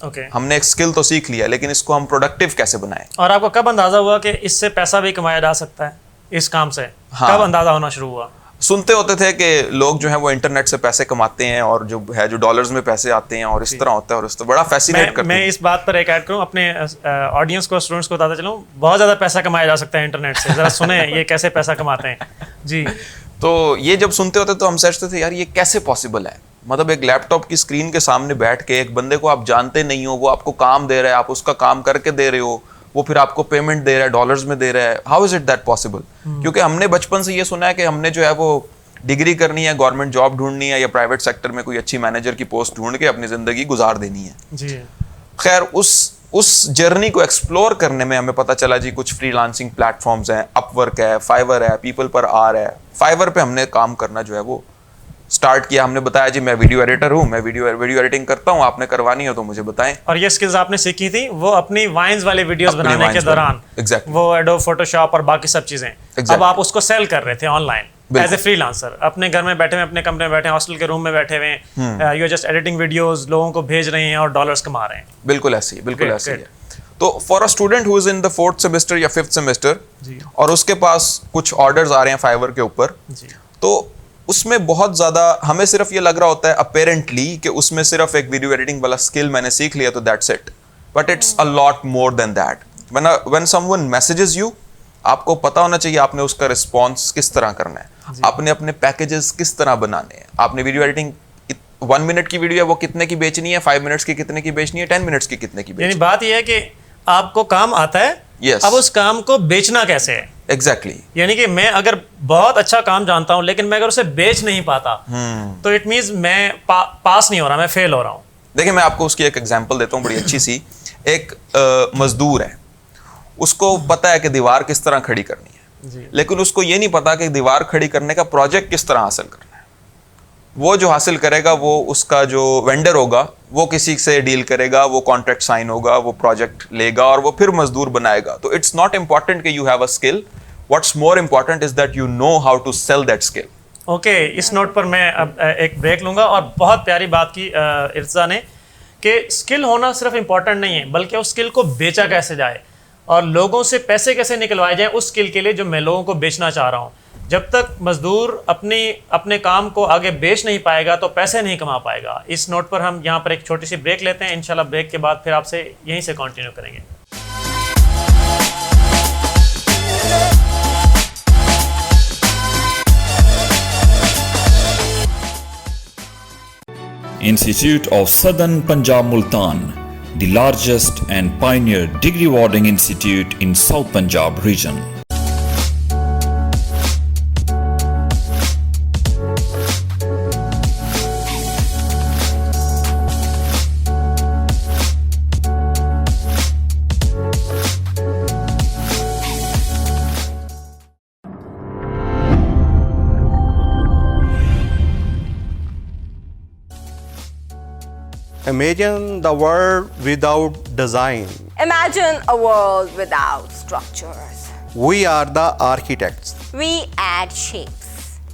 Okay हमने एक skill तो सीख लिया, लेकिन इसको हम प्रोडक्टिव कैसे बनाएं। और आपको कब अंदाजा हुआ कि इससे पैसा भी कमाया जा सकता है इस काम से? हाँ। कब अंदाजा होना शुरू हुआ? सुनते होते थे कि लोग जो है वो इंटरनेट से पैसे कमाते हैं और जो है जो डॉलर्स में पैसे आते हैं और इस तरह होता है, और इस तरह बड़ा फैसिनेट करते मैं हैं। इस बात पर एक ऐड करूं अपने ऑडियंस को, स्टूडेंट्स को बताता चलूं, बहुत ज़्यादा पैसा कमाया जा सकता है इंटरनेट से। ज़रा सुने ये कैसे पैसा कमाते हैं जी। तो ये जब सुनते होते तो हम सोचते थे यार ये कैसे पॉसिबल है, मतलब एक लैपटॉप की स्क्रीन के सामने बैठ के एक बंदे को आप जानते नहीं हो, वो आपको काम दे रहा है, आप उसका काम करके दे रहे हो, वो फिर आपको पेमेंट दे रहा है, डॉलर्स में दे रहा है। How is it that possible? क्योंकि हमने बचपन से ये सुना है कि हमने जो है वो डिग्री करनी है, गवर्नमेंट जॉब ढूंढनी है या प्राइवेट सेक्टर में कोई अच्छी मैनेजर की पोस्ट ढूंढ के अपनी जिंदगी गुजार देनी है जी। खैर उस जर्नी को एक्सप्लोर करने में हमें पता चला जी कुछ फ्रीलांसिंग प्लेटफॉर्म्स हैं, अपवर्क है, फाइवर है, पीपल पर आर है। फाइवर पे हमने काम करना जो है वो स्टार्ट किया। हमने बताया जी मैं वीडियो एडिटर हूँ, मैं वीडियो एडिटिंग करता हूँ, आपने करवानी हो तो मुझे बताएं। और ये स्किल्स आपने सीखी थी वो अपनी वाइन्स वाले वीडियोस अपनी बनाने के Vines दौरान, Exactly. वो एडोब फोटोशॉप और बाकी सब चीजें। Exactly. अब आप उसको सेल कर रहे थे ऑनलाइन बिल्कुल। एज ए फ्रीलांसर, अपने घर में बैठे हुए, अपने कमरे में बैठे, हॉस्टल के रूम में बैठे हुए, you are just editing videos, लोगों को भेज रहे हैं और डॉलर्स कमा रहे हैं। बिल्कुल ऐसे ही, बिल्कुल Great, ऐसे ही है। तो for a student who is in the 4th semester या 5th सेमेस्टर और उसके पास कुछ ऑर्डर्स आ रहे हैं फाइवर के ऊपर, तो उसमें बहुत ज़्यादा हमें सिर्फ ये लग रहा होता है अपेरेंटली कि उसमें सिर्फ एक वीडियो एडिटिंग वाला स्किल मैंने सीख लिया तो that's it, but it's a lot more than that. When someone messages you, आपको पता होना चाहिए आपने उसका रिस्पॉन्स किस तरह करना है, आपने अपने पैकेजेस किस तरह बनाने हैं, आपने वीडियो एडिटिंग 1 मिनट की वीडियो है वो कितने की बेचनी है, 5 मिनट्स की कितने की बेचनी है, 10 मिनट्स की कितने की यानी बेचनी बात यह है कि आपको काम आता है, Yes. अब उस काम को बेचना कैसे है। है। एग्जैक्टली। यानी कि मैं अगर बहुत अच्छा काम जानता हूं लेकिन मैं अगर उसे बेच नहीं पाता तो इट मींस मैं पास नहीं हो रहा, मैं फेल हो रहा हूं। देखिए मैं आपको उसकी एक एग्जांपल देता हूँ बड़ी अच्छी सी। एक मजदूर है, उसको पता है कि दीवार किस तरह खड़ी करनी है जी। लेकिन उसको ये नहीं पता कि दीवार खड़ी करने का प्रोजेक्ट किस तरह हासिल करना है। वो जो हासिल करेगा वो उसका जो वेंडर होगा वो किसी से डील करेगा, वो कॉन्ट्रैक्ट साइन होगा, वो प्रोजेक्ट लेगा और वो फिर मजदूर बनाएगा। तो इट्स नॉट इंपॉर्टेंट कि you have a skill, what's more important is that you know how to sell that skill. Okay, इस नोट पर मैं अब एक ब्रेक लूंगा। और बहुत प्यारी बात की इर्जा ने कि स्किल होना सिर्फ इंपॉर्टेंट नहीं है बल्कि उस स्किल को बेचा कैसे जाए और लोगों से पैसे कैसे निकलवाए जाए उस स्किल के लिए जो मैं लोगों को बेचना चाह रहा हूँ। जब तक मजदूर अपने काम को आगे बेच नहीं पाएगा तो पैसे नहीं कमा पाएगा। इस नोट पर हम यहाँ पर एक छोटी सी ब्रेक लेते हैं, इंशाल्लाह ब्रेक के बाद फिर आपसे यहीं से कंटिन्यू करेंगे। Institute of Southern Punjab Multan, the largest and pioneer degree awarding institute in South Punjab region. Imagine the world without design. Imagine a world without structures. We are the architects. We add shapes.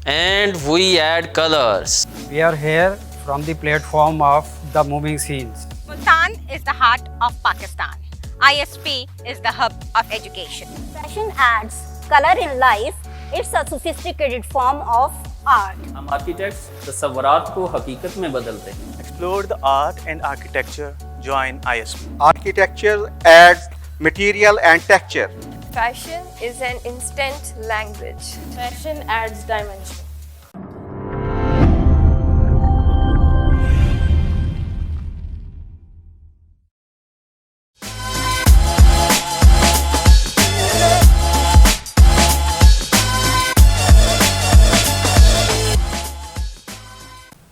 And we add colors. We are here from the platform of the moving scenes. Multan is the heart of Pakistan. ISP is the hub of education. Fashion adds color in life. It's a sophisticated form of art. हम architects तस्वुरात को हकीकत में बदलते हैं। Explore the art and architecture. Join ISP. Architecture adds material and texture. Fashion is an instant language. Fashion adds dimension.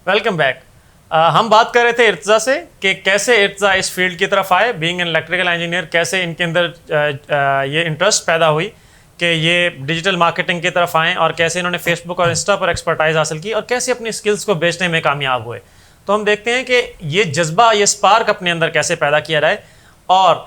Welcome back. हम बात कर रहे थे इर्तज़ा से कि कैसे इर्तज़ा इस फील्ड की तरफ आए, बीइंग एन इलेक्ट्रिकल इंजीनियर, कैसे इनके अंदर ये इंटरेस्ट पैदा हुई कि ये डिजिटल मार्केटिंग की तरफ आएँ और कैसे इन्होंने फेसबुक और इंस्टा पर एक्सपर्टाइज हासिल की और कैसे अपनी स्किल्स को बेचने में कामयाब हुए। तो हम देखते हैं कि ये जज्बा, ये स्पार्क अपने अंदर कैसे पैदा किया जाए और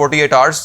48 hours،